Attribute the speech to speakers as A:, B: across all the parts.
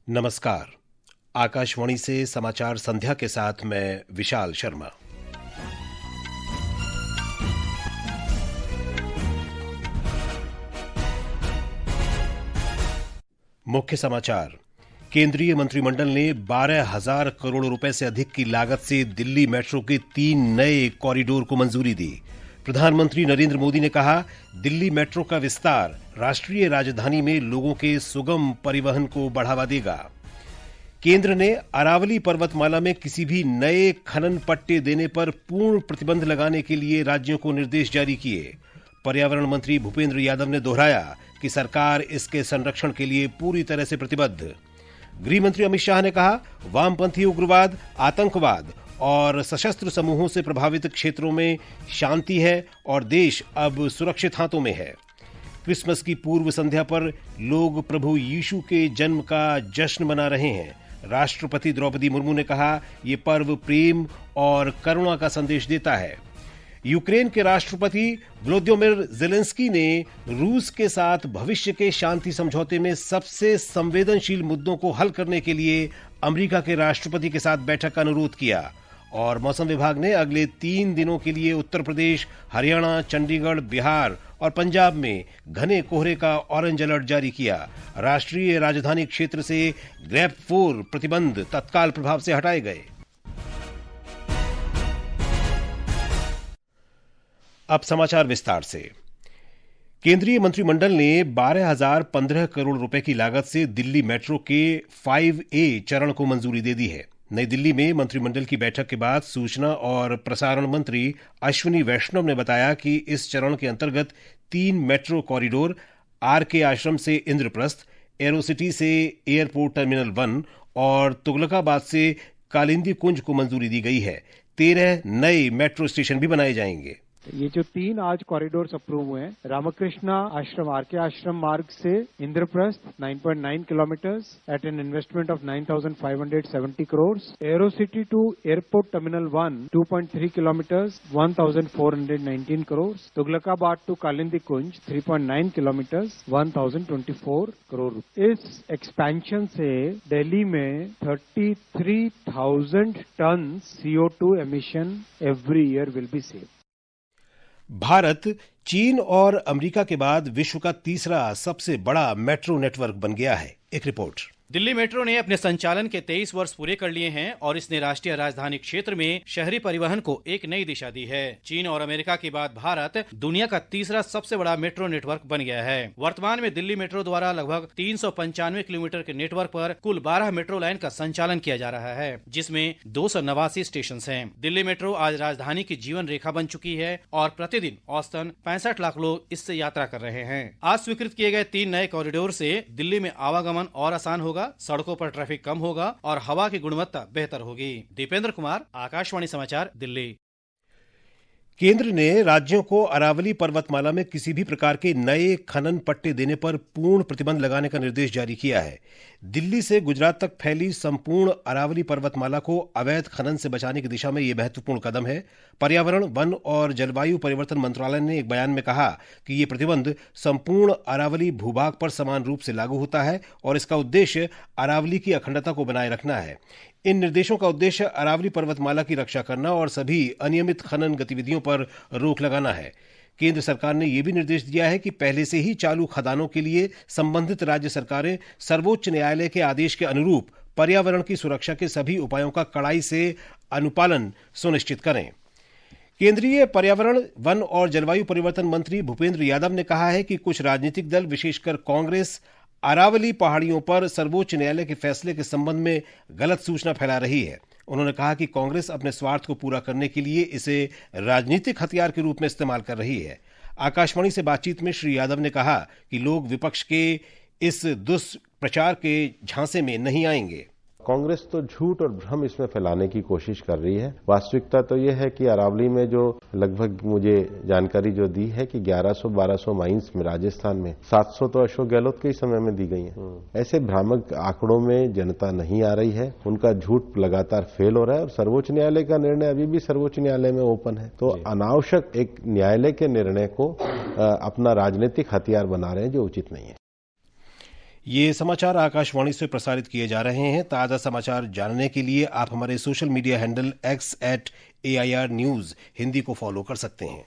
A: नमस्कार। आकाशवाणी से समाचार संध्या के साथ मैं विशाल शर्मा। मुख्य समाचार। केंद्रीय मंत्रिमंडल ने 12,000 करोड़ रुपए से अधिक की लागत से दिल्ली मेट्रो के 3 नए कॉरिडोर को मंजूरी दी। प्रधानमंत्री नरेंद्र मोदी ने कहा, दिल्ली मेट्रो का विस्तार राष्ट्रीय राजधानी में लोगों के सुगम परिवहन को बढ़ावा देगा। केंद्र ने अरावली पर्वतमाला में किसी भी नए खनन पट्टे देने पर पूर्ण प्रतिबंध लगाने के लिए राज्यों को निर्देश जारी किए। पर्यावरण मंत्री भूपेंद्र यादव ने दोहराया कि सरकार इसके संरक्षण के लिए पूरी तरह से प्रतिबद्ध। गृह मंत्री अमित शाह ने कहा, वामपंथी उग्रवाद, आतंकवाद और सशस्त्र समूहों से प्रभावित क्षेत्रों में शांति है और देश अब सुरक्षित हाथों में है। क्रिसमस की पूर्व संध्या पर लोग प्रभु यीशु के जन्म का जश्न मना रहे हैं। राष्ट्रपति द्रौपदी मुर्मू ने कहा, ये पर्व प्रेम और करुणा का संदेश देता है। यूक्रेन के राष्ट्रपति वोलोदिमीर ज़ेलेंस्की ने रूस के साथ भविष्य के शांति समझौते में सबसे संवेदनशील मुद्दों को हल करने के लिए अमेरिका के राष्ट्रपति के साथ बैठक का अनुरोध किया। और मौसम विभाग ने अगले 3 दिनों के लिए उत्तर प्रदेश, हरियाणा, चंडीगढ़, बिहार और पंजाब में घने कोहरे का ऑरेंज अलर्ट जारी किया। राष्ट्रीय राजधानी क्षेत्र से ग्रेप 4 प्रतिबंध तत्काल प्रभाव से हटाए गए। अब समाचार विस्तार से। केंद्रीय मंत्रिमंडल ने 12,015 करोड़ रुपए की लागत से दिल्ली मेट्रो के 5A चरण को मंजूरी दे दी है। नई दिल्ली में मंत्रिमंडल की बैठक के बाद सूचना और प्रसारण मंत्री अश्विनी वैष्णव ने बताया कि इस चरण के अंतर्गत 3 मेट्रो कॉरिडोर आर.के. आश्रम से इंद्रप्रस्थ, एरोसिटी से एयरपोर्ट टर्मिनल 1 और तुगलकाबाद से कालिंदी कुंज को मंजूरी दी गई है। 13 नए मेट्रो स्टेशन भी बनाए जाएंगे।
B: ये जो 3 आज कॉरिडोर्स अप्रूव हुए हैं, रामकृष्णा आश्रम आर.के. आश्रम मार्ग से Indraprastha 9.9 kilometres at an investment of 9,570 crore, Aerocity to airport terminal 1 2.3 kilometres 1,419 crore, Tughlakabad to Kalindi Kunj 3.9 kilometres 1,024 crore. इस एक्सपेंशन से दिल्ली में 33,000 ton CO2 emission every year will be saved.
A: Bharat चीन और अमेरिका के बाद विश्व का तीसरा सबसे बड़ा मेट्रो नेटवर्क बन गया है। एक रिपोर्ट।
C: दिल्ली मेट्रो ने अपने संचालन के 23 वर्ष पूरे कर लिए हैं और इसने राष्ट्रीय राजधानी क्षेत्र में शहरी परिवहन को एक नई दिशा दी है। चीन और अमेरिका के बाद भारत दुनिया का तीसरा सबसे बड़ा मेट्रो नेटवर्क बन गया है। वर्तमान में दिल्ली मेट्रो द्वारा लगभग 395 किलोमीटर के नेटवर्क पर कुल 12 मेट्रो लाइन का संचालन किया जा रहा है, जिसमें 289 स्टेशन हैं। दिल्ली मेट्रो आज राजधानी की जीवन रेखा बन चुकी है और प्रतिदिन औसतन 65 लाख लोग इससे यात्रा कर रहे हैं। आज स्वीकृत किए गए 3 नए कॉरिडोर से दिल्ली में आवागमन और आसान होगा, सड़कों पर ट्रैफिक कम होगा और हवा की गुणवत्ता बेहतर होगी। दीपेंद्र कुमार, आकाशवाणी समाचार, दिल्ली।
A: केंद्र ने राज्यों को अरावली पर्वतमाला में किसी भी प्रकार के नए खनन पट्टे देने पर पूर्ण प्रतिबंध लगाने का निर्देश जारी किया है। दिल्ली से गुजरात तक फैली संपूर्ण अरावली पर्वतमाला को अवैध खनन से बचाने की दिशा में यह महत्वपूर्ण कदम है। पर्यावरण, वन और जलवायु परिवर्तन मंत्रालय ने एक बयान में कहा कि यह प्रतिबंध संपूर्ण अरावली भूभाग पर समान रूप से लागू होता है और इसका उद्देश्य अरावली की अखंडता को बनाए रखना है। इन निर्देशों का उद्देश्य अरावली पर्वतमाला की रक्षा करना और सभी अनियमित खनन गतिविधियों पर रोक लगाना है। केंद्र सरकार ने यह भी निर्देश दिया है कि पहले से ही चालू खदानों के लिए संबंधित राज्य सरकारें सर्वोच्च न्यायालय के आदेश के अनुरूप पर्यावरण की सुरक्षा के सभी उपायों का कड़ाई से अनुपालन सुनिश्चित करें। केंद्रीय पर्यावरण, वन और जलवायु परिवर्तन मंत्री भूपेंद्र यादव ने कहा है कि कुछ राजनीतिक दल, विशेषकर कांग्रेस, अरावली पहाड़ियों पर सर्वोच्च न्यायालय के फैसले के संबंध में गलत सूचना फैला रही है। उन्होंने कहा कि कांग्रेस अपने स्वार्थ को पूरा करने के लिए इसे राजनीतिक हथियार के रूप में इस्तेमाल कर रही है। आकाशवाणी से बातचीत में श्री यादव ने कहा कि लोग विपक्ष के इस दुष्प्रचार के झांसे में नहीं आएंगे।
D: कांग्रेस तो झूठ और भ्रम इसमें फैलाने की कोशिश कर रही है। वास्तविकता तो यह है कि अरावली में जो लगभग मुझे जानकारी जो दी है कि 1100-1200 माइंस में राजस्थान में 700 तो अशोक गहलोत के ही समय में दी गई है। ऐसे भ्रामक आंकड़ों में जनता नहीं आ रही है, उनका झूठ लगातार फेल हो रहा है और सर्वोच्च न्यायालय का निर्णय अभी भी सर्वोच्च न्यायालय में ओपन है। तो अनावश्यक एक न्यायालय के निर्णय को अपना राजनीतिक हथियार बना रहे हैं, जो उचित नहीं है।
A: ये समाचार आकाशवाणी से प्रसारित किए जा रहे हैं। ताज़ा समाचार जानने के लिए आप हमारे social media handle x@AIR News Hindi को फॉलो कर सकते हैं।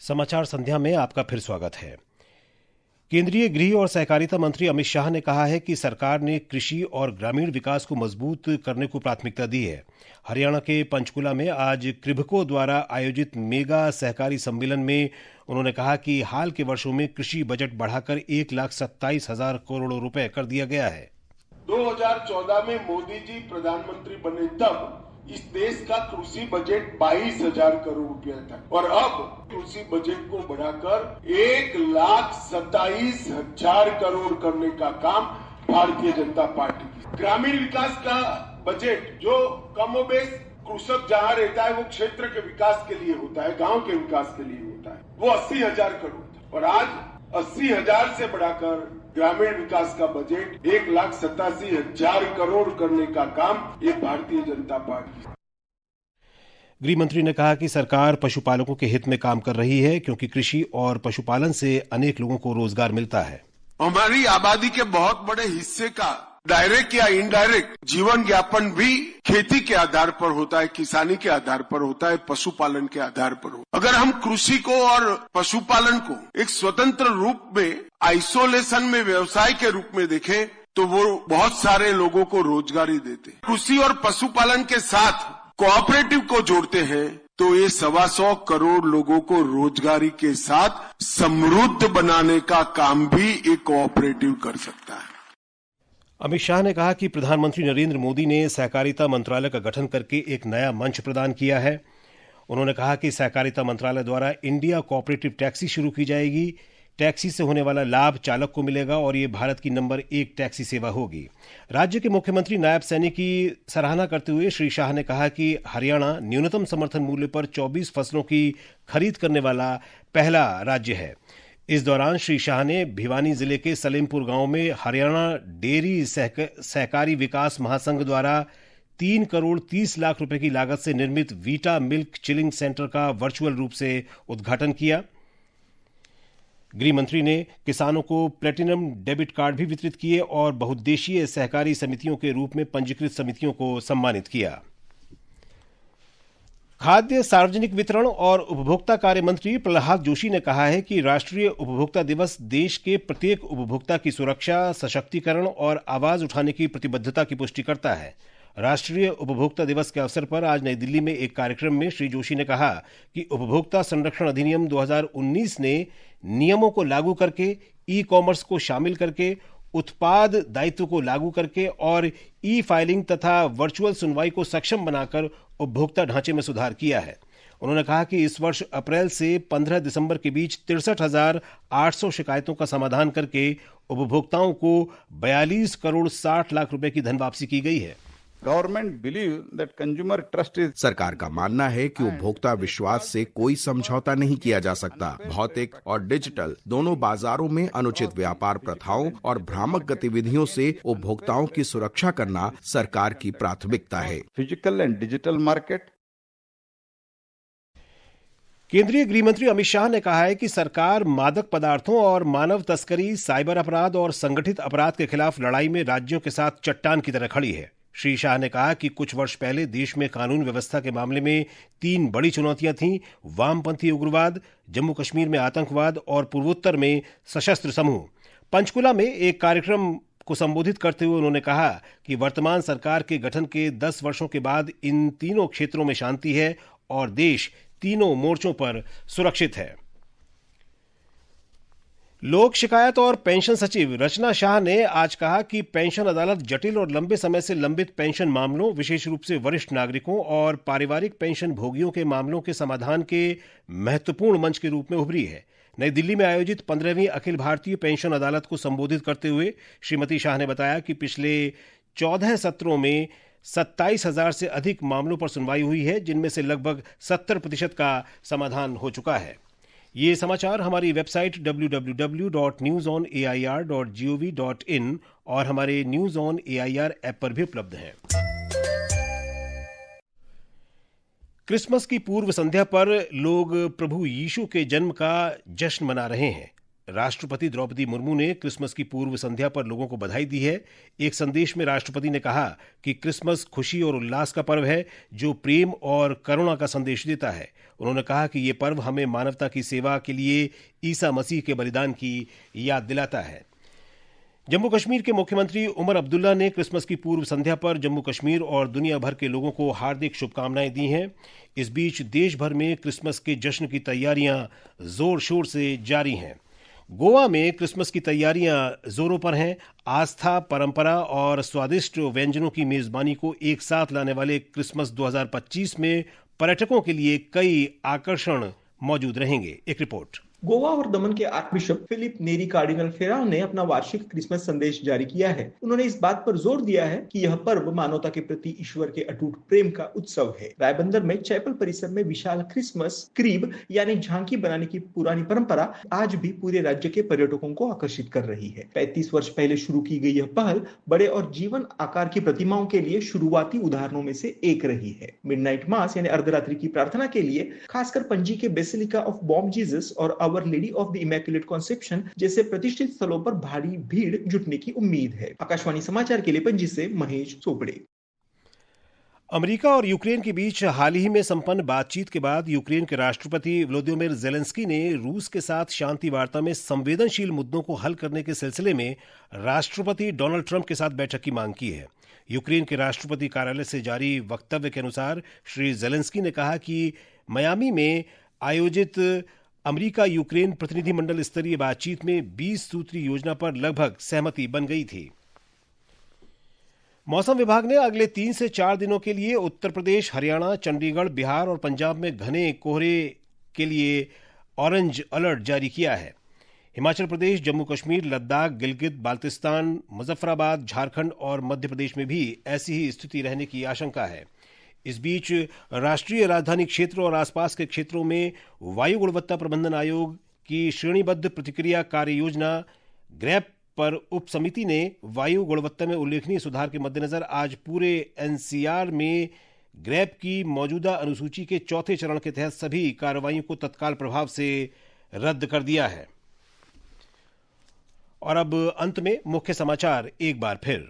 A: समाचार संध्या में आपका फिर स्वागत है। केंद्रीय गृह और सहकारिता मंत्री अमित शाह ने कहा है कि सरकार ने कृषि और ग्रामीण विकास को मजबूत करने को प्राथमिकता दी है। हरियाणा के पंचकुला में आज क्रिभको द्वारा आयोजित मेगा सहकारी सम्मेलन में उन्होंने कहा कि हाल के वर्षों में कृषि बजट बढ़ाकर 1,27,000 करोड़ रुपए कर दिया गया है।
E: 2014 में मोदी जी प्रधानमंत्री बने तब इस देश का कृषि बजट 22,000 करोड़ रुपया था और अब कृषि बजट को बढ़ाकर 1,27,000 करोड़ करने का काम भारतीय जनता पार्टी की। ग्रामीण विकास का बजट जो कमोबेश कृषक जहाँ रहता है वो क्षेत्र के विकास के लिए होता है, गांव के विकास के लिए होता है, वो 80,000 करोड़ था और आज 80,000 से बढ़ाकर ग्रामीण विकास का बजट 1,87,000 करोड़ करने का काम ये भारतीय जनता पार्टी।
A: गृह मंत्री ने कहा कि सरकार पशुपालकों के हित में काम कर रही है क्योंकि कृषि और पशुपालन से अनेक लोगों को रोजगार मिलता है।
E: हमारी आबादी के बहुत बड़े हिस्से का डायरेक्ट या इनडायरेक्ट जीवन यापन भी खेती के आधार पर होता है, किसानी के आधार पर होता है, पशुपालन के आधार पर हो। अगर हम कृषि को और पशुपालन को एक स्वतंत्र रूप में आइसोलेशन में व्यवसाय के रूप में देखें तो वो बहुत सारे लोगों को रोजगारी देते हैं। कृषि और पशुपालन के साथ कोऑपरेटिव को जोड़ते हैं तो ये 125 करोड़ लोगों को रोजगारी के साथ समृद्ध बनाने का काम भी एक कोऑपरेटिव कर सकता है।
A: अमित शाह ने कहा कि प्रधानमंत्री नरेंद्र मोदी ने सहकारिता मंत्रालय का गठन करके एक नया मंच प्रदान किया है। उन्होंने कहा कि सहकारिता मंत्रालय द्वारा इंडिया कोऑपरेटिव टैक्सी शुरू की जाएगी। टैक्सी से होने वाला लाभ चालक को मिलेगा और ये भारत की नंबर 1 टैक्सी सेवा होगी। राज्य के मुख्यमंत्री नायब सैनी की सराहना करते हुए श्री शाह ने कहा कि हरियाणा न्यूनतम समर्थन मूल्य पर 24 फसलों की खरीद करने वाला पहला राज्य है। इस दौरान श्री शाह ने भिवानी जिले के सलेमपुर गांव में हरियाणा डेयरी सहकारी विकास महासंघ द्वारा 3 करोड़ 30 लाख रुपए की लागत से निर्मित वीटा मिल्क चिलिंग सेंटर का वर्चुअल रूप से उद्घाटन किया। गृह मंत्री ने किसानों को प्लेटिनम डेबिट कार्ड भी वितरित किए और बहुउद्देशीय सहकारी समितियों के रूप में पंजीकृत समितियों को सम्मानित किया। खाद्य सार्वजनिक वितरण और उपभोक्ता कार्य मंत्री प्रहलाद जोशी ने कहा है कि राष्ट्रीय उपभोक्ता दिवस देश के प्रत्येक उपभोक्ता की सुरक्षा, सशक्तिकरण और आवाज उठाने की प्रतिबद्धता की पुष्टि करता है। राष्ट्रीय उपभोक्ता दिवस के अवसर पर आज नई दिल्ली में एक कार्यक्रम में श्री जोशी ने कहा कि उपभोक्ता संरक्षण अधिनियम 2019 ने नियमों को लागू करके, ई कॉमर्स को शामिल करके, उत्पाद दायित्व को लागू करके और ई फाइलिंग तथा वर्चुअल सुनवाई को सक्षम बनाकर उपभोक्ता ढांचे में सुधार किया है। उन्होंने कहा कि इस वर्ष अप्रैल से 15 दिसंबर के बीच 63,800 शिकायतों का समाधान करके उपभोक्ताओं को 42 करोड़ 60 लाख रुपए की धनवापसी की गई है।
F: Government believe that consumer trust is
G: सरकार का मानना है कि उपभोक्ता विश्वास से कोई समझौता नहीं किया जा सकता। भौतिक और डिजिटल दोनों बाजारों में अनुचित व्यापार प्रथाओं और भ्रामक गतिविधियों से उपभोक्ताओं की सुरक्षा करना सरकार की प्राथमिकता है।
F: Physical and digital market.
A: केंद्रीय गृह मंत्री अमित शाह ने कहा है कि सरकार मादक पदार्थों और मानव तस्करी, साइबर अपराध और संगठित अपराध के खिलाफ लड़ाई में राज्यों के साथ चट्टान की तरह खड़ी है। श्री शाह ने कहा कि कुछ वर्ष पहले देश में कानून व्यवस्था के मामले में 3 बड़ी चुनौतियां थीं: वामपंथी उग्रवाद, जम्मू कश्मीर में आतंकवाद और पूर्वोत्तर में सशस्त्र समूह। पंचकुला में एक कार्यक्रम को संबोधित करते हुए उन्होंने कहा कि वर्तमान सरकार के गठन के 10 वर्षों के बाद इन तीनों क्षेत्रों में शांति है और देश तीनों मोर्चों पर सुरक्षित है। लोक शिकायत और पेंशन सचिव रचना शाह ने आज कहा कि पेंशन अदालत जटिल और लंबे समय से लंबित पेंशन मामलों, विशेष रूप से वरिष्ठ नागरिकों और पारिवारिक पेंशन भोगियों के मामलों के समाधान के महत्वपूर्ण मंच के रूप में उभरी है। नई दिल्ली में आयोजित 15वीं अखिल भारतीय पेंशन अदालत को संबोधित करते हुए श्रीमती शाह ने बताया कि पिछले 14 सत्रों में 27,000 से अधिक मामलों पर सुनवाई हुई है, जिनमें से लगभग 70% का समाधान हो चुका है। ये समाचार हमारी वेबसाइट www.newsonair.gov.in और हमारे न्यूज ऑन एआईआर ऐप पर भी उपलब्ध हैं। क्रिसमस की पूर्व संध्या पर लोग प्रभु यीशु के जन्म का जश्न मना रहे हैं। राष्ट्रपति द्रौपदी मुर्मू ने क्रिसमस की पूर्व संध्या पर लोगों को बधाई दी है। एक संदेश में राष्ट्रपति ने कहा कि क्रिसमस खुशी और उल्लास का पर्व है जो प्रेम और करुणा का संदेश देता है। उन्होंने कहा कि ये पर्व हमें मानवता की सेवा के लिए ईसा मसीह के बलिदान की याद दिलाता है। जम्मू कश्मीर के मुख्यमंत्री उमर अब्दुल्ला ने क्रिसमस की पूर्व संध्या पर जम्मू कश्मीर और दुनिया भर के लोगों को हार्दिक शुभकामनाएं दी हैं। इस बीच देश भर में क्रिसमस के जश्न की तैयारियां जोर शोर से जारी हैं। गोवा में क्रिसमस की तैयारियां जोरों पर हैं। आस्था, परंपरा और स्वादिष्ट व्यंजनों की मेजबानी को एक साथ लाने वाले क्रिसमस 2025 में पर्यटकों के लिए कई आकर्षण मौजूद रहेंगे। एक रिपोर्ट।
H: गोवा और दमन के आर्कबिशप फिलिप नेरी कार्डिनल फेराउ ने अपना वार्षिक क्रिसमस संदेश जारी किया है। उन्होंने इस बात पर जोर दिया है कि यह पर्व मानवता के प्रति ईश्वर के अटूट प्रेम का उत्सव है। रायबंदर में चैपल परिसर में विशाल क्रिसमस क्रीब यानी झांकी बनाने की पुरानी परंपरा आज भी पूरे राज्य के पर्यटकों को आकर्षित कर रही है। 35 वर्ष पहले शुरू की गई यह पहल बड़े और जीवन आकार की प्रतिमाओं के लिए शुरुआती उदाहरणों में से एक रही है। मिडनाइट मास यानी अर्धरात्रि की प्रार्थना के लिए खासकर पणजी के बेसिलिका ऑफ बॉम जीसस और Our Lady of the Immaculate Conception जैसे प्रतिष्ठित स्थलों पर भारी भीड़ जुटने की उम्मीद है। आकाशवाणी समाचार के लिए पणजी से महेश चोपड़े।
A: अमेरिका और यूक्रेन के बीच हाल ही में संपन्न बातचीत के बाद यूक्रेन के राष्ट्रपति व्लादिमीर ज़ेलेंस्की ने रूस के साथ शांति वार्ता में संवेदनशील मुद्दों को हल करने के सिलसिले में राष्ट्रपति डोनाल्ड ट्रंप के साथ बैठक की मांग की है। यूक्रेन के राष्ट्रपति कार्यालय से जारी वक्तव्य के अनुसार श्री ज़ेलेंस्की ने कहा कि मियामी में आयोजित अमेरिका यूक्रेन प्रतिनिधिमंडल स्तरीय बातचीत में 20 सूत्री योजना पर लगभग सहमति बन गई थी। मौसम विभाग ने अगले 3 से 4 दिनों के लिए उत्तर प्रदेश, हरियाणा, चंडीगढ़, बिहार और पंजाब में घने कोहरे के लिए ऑरेंज अलर्ट जारी किया है। हिमाचल प्रदेश, जम्मू कश्मीर, लद्दाख, गिलगित बाल्तिस्तान, मुजफ्फराबाद, झारखंड और मध्य प्रदेश में भी ऐसी ही स्थिति रहने की आशंका है। इस बीच राष्ट्रीय राजधानी क्षेत्र और आसपास के क्षेत्रों में वायु गुणवत्ता प्रबंधन आयोग की श्रेणीबद्ध प्रतिक्रिया कार्य योजना ग्रैप पर उप समिति ने वायु गुणवत्ता में उल्लेखनीय सुधार के मद्देनजर आज पूरे एनसीआर में ग्रैप की मौजूदा अनुसूची के चौथे चरण के तहत सभी कार्रवाइयों को तत्काल प्रभाव से रद्द कर दिया है। और अब अंत में मुख्य समाचार एक बार फिर।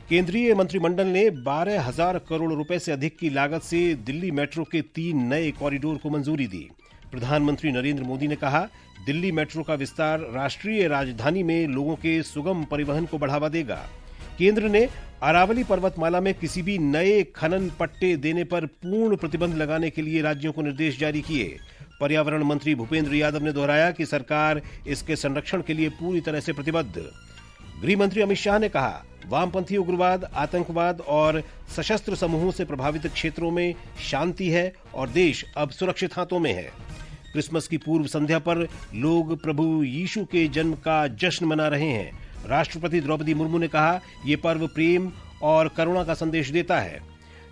A: केंद्रीय मंत्रिमंडल ने 12,000 करोड़ रुपए से अधिक की लागत से दिल्ली मेट्रो के 3 नए कॉरिडोर को मंजूरी दी। प्रधानमंत्री नरेंद्र मोदी ने कहा, दिल्ली मेट्रो का विस्तार राष्ट्रीय राजधानी में लोगों के सुगम परिवहन को बढ़ावा देगा। केंद्र ने अरावली पर्वतमाला में किसी भी नए खनन पट्टे देने पर पूर्ण प्रतिबंध लगाने के लिए राज्यों को निर्देश जारी किए। पर्यावरण मंत्री भूपेंद्र यादव ने दोहराया कि सरकार इसके संरक्षण के लिए पूरी तरह से प्रतिबद्ध। गृह मंत्री अमित शाह ने कहा, वामपंथी उग्रवाद, आतंकवाद और सशस्त्र समूहों से प्रभावित क्षेत्रों में शांति है और देश अब सुरक्षित हाथों में है। क्रिसमस की पूर्व संध्या पर लोग प्रभु यीशु के जन्म का जश्न मना रहे हैं। राष्ट्रपति द्रौपदी मुर्मू ने कहा, ये पर्व प्रेम और करुणा का संदेश देता है।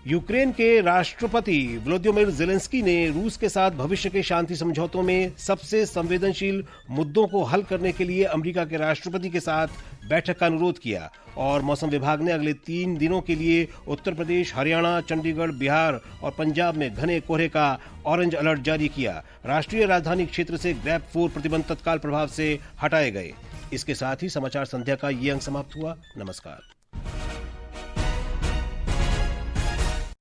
A: यूक्रेन के राष्ट्रपति व्लादिमीर ज़ेलेंस्की ने रूस के साथ भविष्य के शांति समझौतों में सबसे संवेदनशील मुद्दों को हल करने के लिए अमेरिका के राष्ट्रपति के साथ बैठक का अनुरोध किया। और मौसम विभाग ने अगले 3 दिनों के लिए उत्तर प्रदेश, हरियाणा, चंडीगढ़, बिहार और पंजाब में घने कोहरे का ऑरेंज अलर्ट जारी किया। राष्ट्रीय राजधानी क्षेत्र से ग्रैप 4 प्रतिबंध तत्काल प्रभाव से हटाए गए। इसके साथ ही समाचार संध्या का ये अंक समाप्त हुआ। नमस्कार।